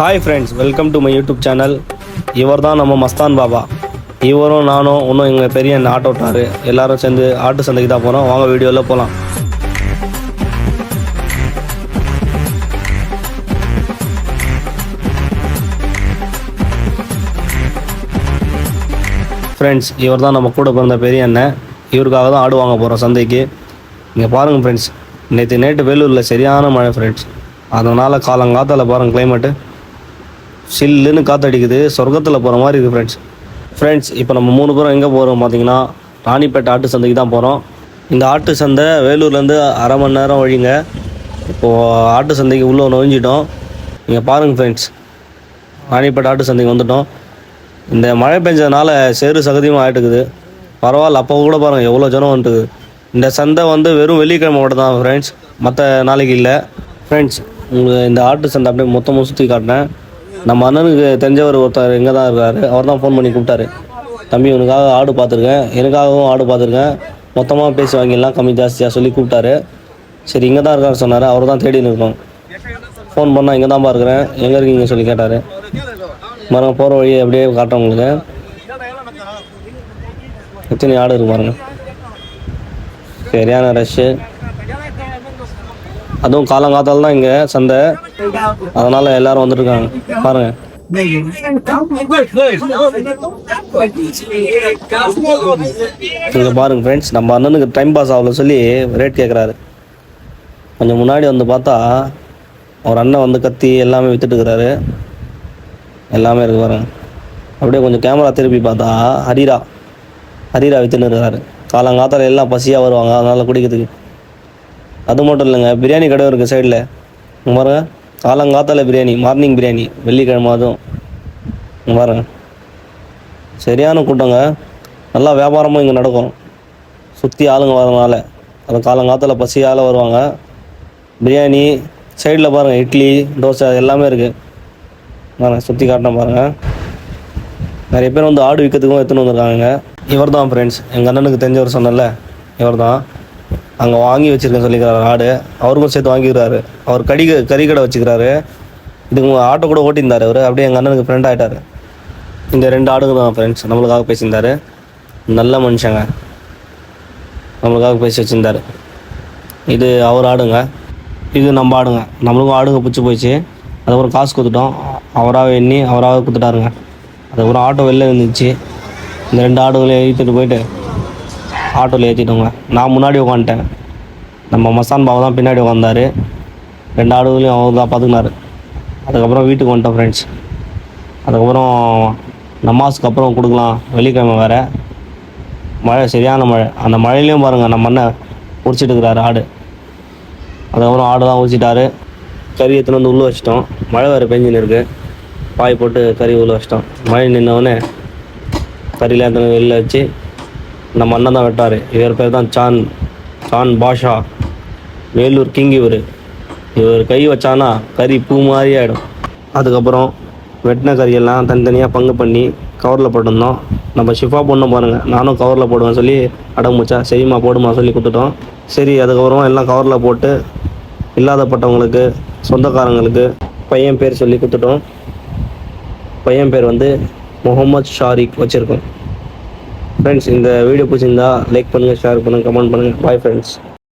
Hi friends, welcome to my YouTube channel. இவர் தான் நம்ம மஸ்தான் பாபா. இவரும் நானும் இன்னும் எங்கள் பெரிய ஆட்டோ ஓட்டார் எல்லோரும் சேர்ந்து ஆட்டு சந்தைக்கு தான் போகிறோம். வாங்க வீடியோவில் போகலாம். ஃப்ரெண்ட்ஸ், இவர் தான் நம்ம கூட பிறந்த பெரிய அண்ணன். இவருக்காக தான் ஆடு வாங்க போகிறோம் சந்தைக்கு. இங்கே பாருங்கள் ஃப்ரெண்ட்ஸ், நேற்று வேலூரில் சரியான மழை ஃப்ரெண்ட்ஸ். அதனால் காலங்காத்தால் பாருங்கள் கிளைமேட்டு சில்லுன்னு காற்றடிக்குது, சொர்க்கத்தில் போகிற மாதிரி இருக்குது ஃப்ரெண்ட்ஸ். இப்போ நம்ம 3 பேரும் எங்கே போகிறோம் பார்த்தீங்கன்னா, ராணிப்பேட்டை ஆட்டு சந்தைக்கு தான் போகிறோம். இந்த ஆட்டு சந்தை வேலூர்லேருந்து அரை மணி நேரம் வழிங்க. இப்போது ஆட்டு சந்தைக்கு உள்ளே நுழைஞ்சிட்டோம். நீங்கள் பாருங்கள் ஃப்ரெண்ட்ஸ், ராணிப்பேட்டை ஆட்டு சந்தைக்கு வந்துட்டோம். இந்த மழை பெஞ்சதுனால சேறு சகதியமாக ஆகிட்டுக்குது. பரவாயில்ல, அப்போ கூட பாருங்கள் எவ்வளோ ஜனம் வந்துட்டுது. இந்த சந்தை வெறும் வெள்ளிக்கிழமை மட்டும் தான் ஃப்ரெண்ட்ஸ், மற்ற நாளைக்கு இல்லை ஃப்ரெண்ட்ஸ். உங்களுக்கு இந்த ஆட்டு சந்தை அப்படியே மொத்தமாக சுற்றி காட்டினேன். நம்ம அண்ணனுக்கு தெரிஞ்சவர் ஒருத்தர் இங்கே தான் இருக்கார். அவர் தான் ஃபோன் பண்ணி கூப்பிட்டாரு, தம்பி உனக்காக ஆடு பார்த்துருக்கேன், எனக்காகவும் ஆடு பார்த்துருக்கேன், மொத்தமாக பேசி வாங்கிடலாம் கம்மி ஜாஸ்தியாக சொல்லி கூப்பிட்டாரு. சரி இங்கே தான் இருக்காரு சொன்னார். அவர் தான் தேடின்னு இருக்கோம். ஃபோன் பண்ணால் இங்கே தான் இருக்கிறேன், எங்கே இருக்கீங்க சொல்லி கேட்டார். பாருங்கள் போகிற வழியை அப்படியே காட்டுறேன் உங்களுக்கு. எத்தனை ஆடு இருக்கு பாருங்கள், சரியான ரஷ்ஷு. அதுவும் காலங்காத்தால் தான் இங்கே சந்தை, அதனால் எல்லோரும் வந்துட்டுருக்காங்க பாருங்கள். இங்கே பாருங்கள் ஃப்ரெண்ட்ஸ், நம்ம அண்ணனுக்கு டைம் பாஸ் ஆகல சொல்லி ரேட் கேட்குறாரு. கொஞ்சம் முன்னாடி பார்த்தா அவர் அண்ணன் கத்தி எல்லாமே விற்றுட்டுருக்கிறாரு. எல்லாமே இருக்கு பாருங்க. அப்படியே கொஞ்சம் கேமரா திருப்பி பார்த்தா ஹரீரா விற்றுன்னு இருக்கிறாரு. காலங்காத்தால் எல்லாம் பசியாக வருவாங்க, அதனால் குடிக்கிறதுக்கு. அது மட்டும் இல்லைங்க, பிரியாணி கடை இருக்குது சைடில் பாருங்க. காலங்காத்தால பிரியாணி, மார்னிங் பிரியாணி, வெள்ளிக்கிழமை அதுவும் பாருங்க. சரியான கூட்டங்க, நல்லா வியாபாரமும் இங்கே நடக்கும். சுற்றி ஆளுங்க வரதுனால அது காலங்காத்தால பசியால் வருவாங்க. பிரியாணி சைடில் பாருங்கள், இட்லி தோசை எல்லாமே இருக்குது பாருங்கள். சுற்றி காட்டின பாருங்கள். நிறைய பேர் ஆடு விற்கிறதுக்கும் எடுத்துன்னு வந்துருக்காங்க. இவர் தான் ஃப்ரெண்ட்ஸ், எங்கள் அண்ணனுக்கு தெரிஞ்சவர் சொன்னல, இவர் தான் அங்கே வாங்கி வச்சுருக்கேன் சொல்லிக்கிறாரு ஆடு. அவருக்கும் சேர்த்து வாங்கிக்கிறாரு. அவர் கறிக்கடை வச்சுக்கிறாரு. இதுக்கு ஆட்டோ கூட ஓட்டியிருந்தார் அவர். அப்படியே எங்கள் அண்ணனுக்கு ஃப்ரெண்ட் ஆகிட்டார். இந்த 2 ஆடுங்க தான் ஃப்ரெண்ட்ஸ் நம்மளுக்காக பேசியிருந்தார். நல்ல மனுஷங்க, நம்மளுக்காக பேசி வச்சுருந்தார். இது அவர் ஆடுங்க, இது நம்ம ஆடுங்க. நம்மளுக்கும் ஆடுங்க பிடிச்சி போயிடுச்சு. அதுக்கப்புறம் காசு கொடுத்துட்டோம். அவராக எண்ணி அவராக கொடுத்துட்டாருங்க. அதுக்கப்புறம் ஆட்டோ வெளில இருந்துச்சு. இந்த 2 ஆடுகளையும் ஏற்றிட்டு போயிட்டு ஆட்டோவில் ஏற்றிட்டோங்க. நான் முன்னாடி உட்காந்துட்டேன், நம்ம மஸ்தான் பாபா தான் பின்னாடி உட்காந்தார். 2 ஆடுகளையும் அவர் தான் பார்த்துக்கினார். அதுக்கப்புறம் வீட்டுக்கு வந்துட்டோம் ஃப்ரெண்ட்ஸ். அதுக்கப்புறம் நமாஸுக்கு அப்புறம் கொடுக்கலாம், வெள்ளிக்கிழமை வேறு. மழை, சரியான மழை. அந்த மழையிலையும் பாருங்கள் நம்ம அண்ணன் உரிச்சிட்டு இருக்கிறாரு ஆடு. அதுக்கப்புறம் ஆடு தான் உரிச்சிட்டாரு. கறி எடுத்துன்னு உள்ளே வச்சிட்டோம். மழை வேறு பெஞ்சின்னு இருக்குது. பாய் போட்டு கறி உள்ளே வச்சிட்டோம். மழை நின்றவுடனே கறியில் எடுத்துன்னு வெளில வச்சு நம்ம அண்ணன் தான் வெட்டார். இவர் பேர் தான் சான் பாஷா, வேலூர் கிங். இவர் கை வச்சானா கறி பூ மாதிரி ஆகிடும். அதுக்கப்புறம் வெட்டின கறியெல்லாம் தனித்தனியாக பங்கு பண்ணி கவரில் போட்டிருந்தோம். நம்ம ஷிஃபா போடணும் பாருங்கள், நானும் கவரில் போடுவேன் சொல்லி அடமுச்சா, சரிம்மா போடுமா சொல்லி கொடுத்துட்டோம். சரி, அதுக்கப்புறம் எல்லாம் கவரில் போட்டு இல்லாதப்பட்டவங்களுக்கு, சொந்தக்காரங்களுக்கு பையன் பேர் சொல்லி கொடுத்துட்டோம். பையன் பேர் முகமது ஷாரிக் வச்சுருக்கோம். ஃப்ரெண்ட்ஸ், இந்த வீடியோ பிடிச்சிருந்தா லைக் பண்ணுங்கள், ஷேர் பண்ணுங்கள், கமெண்ட் பண்ணுங்கள். Bye friends.